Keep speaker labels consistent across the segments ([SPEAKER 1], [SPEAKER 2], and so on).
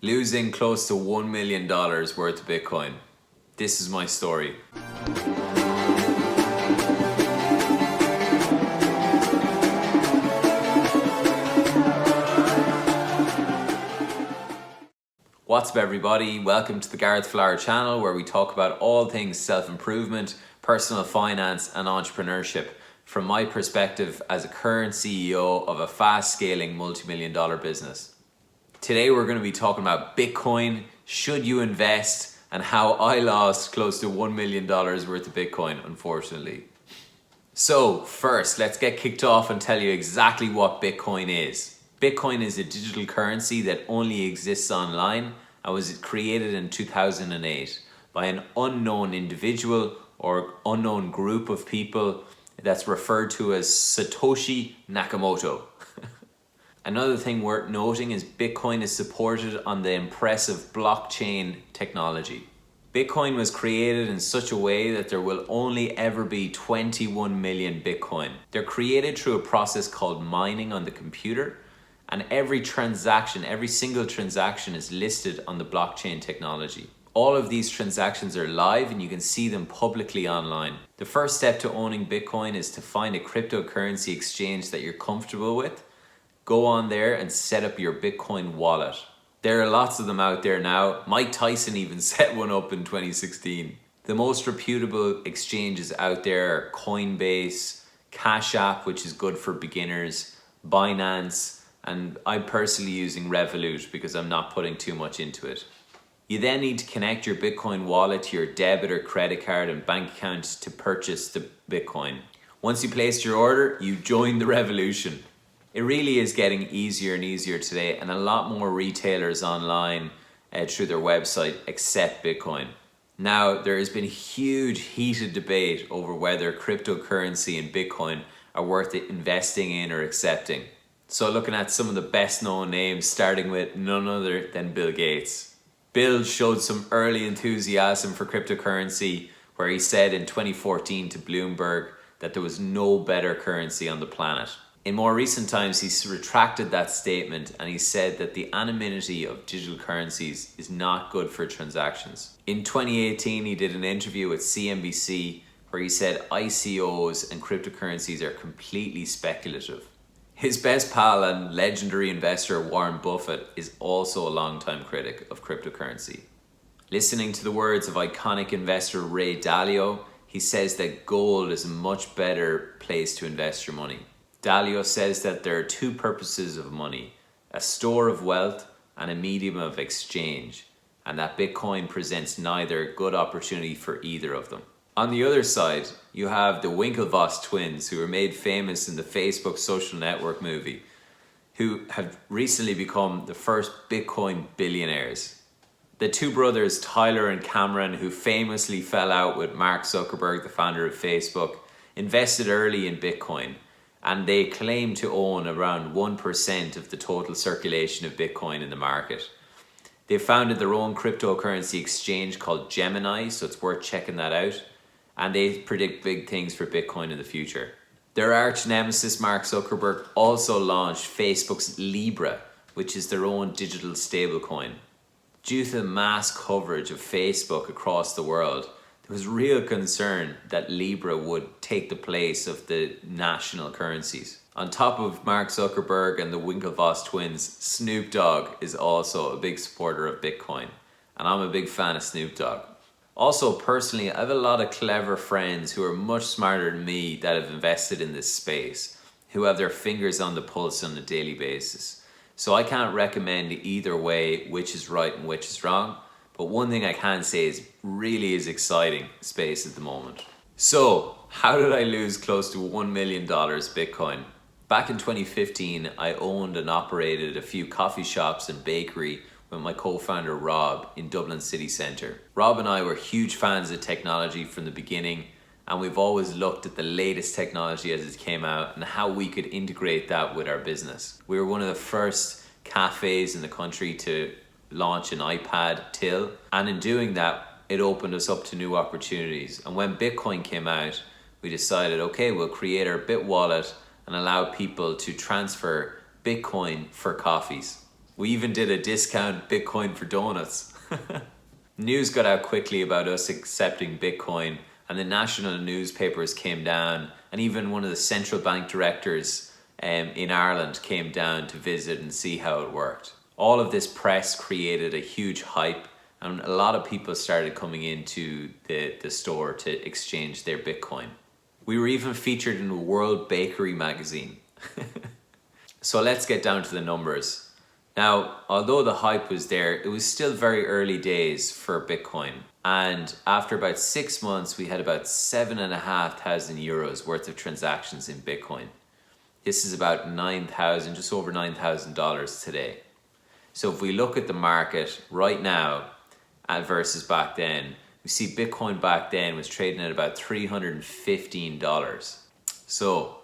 [SPEAKER 1] losing close to $1 million worth of Bitcoin. This is my story. What's up everybody, welcome to the Garret channel where we talk about all things self-improvement, personal finance and entrepreneurship from my perspective as a current CEO of a fast-scaling multi-million-dollar business. Today we're going to be talking about Bitcoin, should you invest, and how I lost close to $1 million worth of Bitcoin, unfortunately. So first, let's get kicked off and tell you exactly what Bitcoin is. Bitcoin is a digital currency that only exists online and was created in 2008 by an unknown individual or unknown group of people that's referred to as Satoshi Nakamoto. Another thing worth noting is Bitcoin is supported on the impressive blockchain technology. Bitcoin was created in such a way that there will only ever be 21 million Bitcoin. They're created through a process called mining on the computer, and every single transaction is listed on the blockchain technology. All of these transactions are live and you can see them publicly online. The first step to owning Bitcoin is to find a cryptocurrency exchange that you're comfortable with. Go on there and set up your Bitcoin wallet. There are lots of them out there now. Mike Tyson even set one up in 2016. The most reputable exchanges out there are Coinbase, Cash App, which is good for beginners, Binance, and I'm personally using Revolut because I'm not putting too much into it. You then need to connect your Bitcoin wallet to your debit or credit card and bank account to purchase the Bitcoin. Once you placed your order, you join the revolution. It really is getting easier and easier today, and a lot more retailers online through their website accept Bitcoin. Now, there has been a huge heated debate over whether cryptocurrency and Bitcoin are worth investing in or accepting. So looking at some of the best known names, starting with none other than Bill Gates. Bill showed some early enthusiasm for cryptocurrency where he said in 2014 to Bloomberg that there was no better currency on the planet. In more recent times, he's retracted that statement and he said that the anonymity of digital currencies is not good for transactions. In 2018, he did an interview with CNBC where he said ICOs and cryptocurrencies are completely speculative. His best pal and legendary investor Warren Buffett is also a longtime critic of cryptocurrency. Listening to the words of iconic investor Ray Dalio, he says that gold is a much better place to invest your money. Dalio says that there are two purposes of money, a store of wealth and a medium of exchange, and that Bitcoin presents neither good opportunity for either of them. On the other side, you have the Winklevoss twins, who were made famous in the Facebook social network movie, who have recently become the first Bitcoin billionaires. The two brothers, Tyler and Cameron, who famously fell out with Mark Zuckerberg, the founder of Facebook, invested early in Bitcoin, and they claim to own around 1% of the total circulation of Bitcoin in the market. They founded their own cryptocurrency exchange called Gemini, so it's worth checking that out. And they predict big things for Bitcoin in the future. Their arch nemesis Mark Zuckerberg also launched Facebook's Libra, which is their own digital stablecoin. Due to the mass coverage of Facebook across the world, there was real concern that Libra would take the place of the national currencies. On top of Mark Zuckerberg and the Winklevoss twins, Snoop Dogg is also a big supporter of Bitcoin. And I'm a big fan of Snoop Dogg. Also, personally, I have a lot of clever friends who are much smarter than me that have invested in this space, who have their fingers on the pulse on a daily basis. So I can't recommend either way which is right and which is wrong, but one thing I can say is really is exciting space at the moment. So, how did I lose close to $1 million Bitcoin? Back in 2015, I owned and operated a few coffee shops and bakery with my co-founder Rob in Dublin city centre. Rob and I were huge fans of technology from the beginning, and we've always looked at the latest technology as it came out and how we could integrate that with our business. We were one of the first cafes in the country to launch an iPad till, and in doing that it opened us up to new opportunities. And when Bitcoin came out, we decided, okay, we'll create our Bit wallet and allow people to transfer Bitcoin for coffees. We even did a discount Bitcoin for donuts. News got out quickly about us accepting Bitcoin, and the national newspapers came down, and even one of the central bank directors in Ireland came down to visit and see how it worked. All of this press created a huge hype, and a lot of people started coming into the store to exchange their Bitcoin. We were even featured in the World Bakery magazine. So let's get down to the numbers. Now, although the hype was there, it was still very early days for Bitcoin. And after about 6 months, we had about 7,500 euros worth of transactions in Bitcoin. This is about $9,000, just over $9,000 today. So if we look at the market right now versus back then, we see Bitcoin back then was trading at about $315. So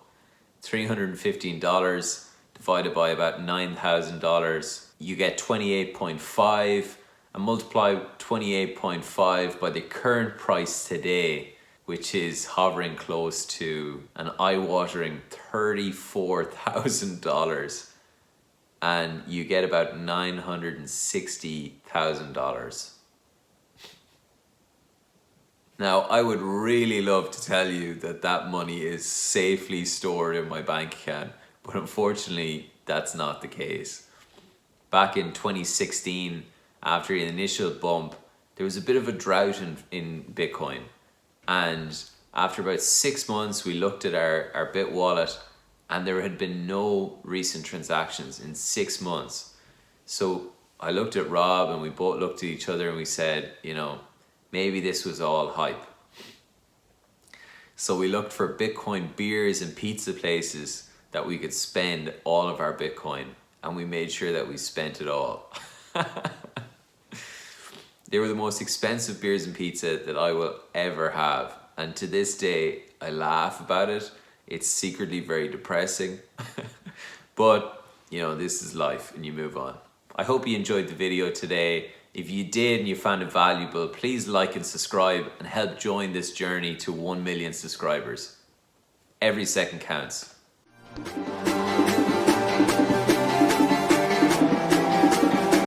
[SPEAKER 1] $315 divided by about $9,000, you get 28.5, and multiply 28.5 by the current price today, which is hovering close to an eye-watering $34,000, and you get about $960,000. Now, I would really love to tell you that that money is safely stored in my bank account, but unfortunately, that's not the case. Back in 2016, after the initial bump, there was a bit of a drought in Bitcoin. And after about 6 months, we looked at our Bit wallet, and there had been no recent transactions in 6 months. So I looked at Rob, and we both looked at each other, and we said, you know, maybe this was all hype. So we looked for Bitcoin beers and pizza places that we could spend all of our Bitcoin, and we made sure that we spent it all. They were the most expensive beers and pizza that I will ever have, and to this day I laugh about it. It's secretly very depressing, but you know, this is life and you move on. I hope you enjoyed the video today. If you did and you found it valuable, please like and subscribe and help join this journey to 1 million subscribers. Every second counts.